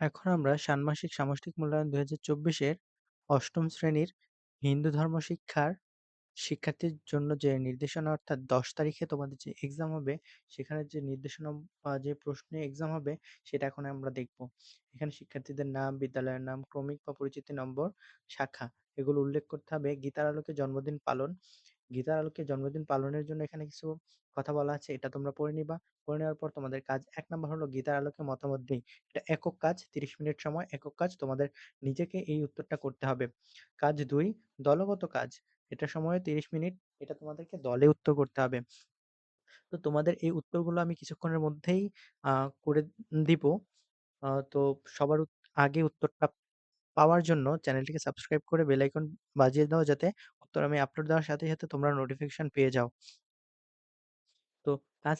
এখন আমরা ষান্মাসিক সামষ্টিক মূল্যায়ন ২০২৪ এর ৮ম শ্রেণীর হিন্দু ধর্ম শিক্ষার শিক্ষার্থীর জন্য যে নির্দেশনা অর্থাৎ ১০ তারিখে তোমাদের যে এক্সাম হবে, সেখানে যে নির্দেশনা যে প্রশ্নে এক্সাম হবে সেটা এখন আমরা দেখব। এখানে শিক্ষার্থীদের নাম, বিদ্যালয়ের নাম, ক্রমিক বা পরিচিতি নম্বর, শাখা এগুলো উল্লেখ করতে হবে। গীতার আলোকে জন্মদিন পালন। গীতার আলোকে জন্মদিন পালনের জন্য এখানে কিছু কথা বলা আছে, এটা তোমরা পড়ে নিবা। পড়ে নেওয়ার পর তোমাদের কাজ ১ নাম্বার হলো গীতার আলোকে মতামত দেই। এটা একক কাজ, ৩০ মিনিট সময় একক কাজ। তোমাদের নিজেকে এই উত্তরটা করতে হবে। কাজ ২ দলগত কাজ। এটা সময় ৩০ মিনিট। এটা তোমাদেরকে দলে উত্তর করতে হবে। তো তোমাদের এই উত্তরগুলো আমি কিছুক্ষণের মধ্যেই আ করে দিব। তো সবার আগে উত্তরটা পাওয়ার জন্য চ্যানেলটিকে সাবস্ক্রাইব করে বেল আইকন বাজিয়ে দাও যাতে উত্তর আমি আপলোড দেওয়ার সাথে, সাথে তোমরা নোটিফিকেশন পেয়ে যাও। তো কাজ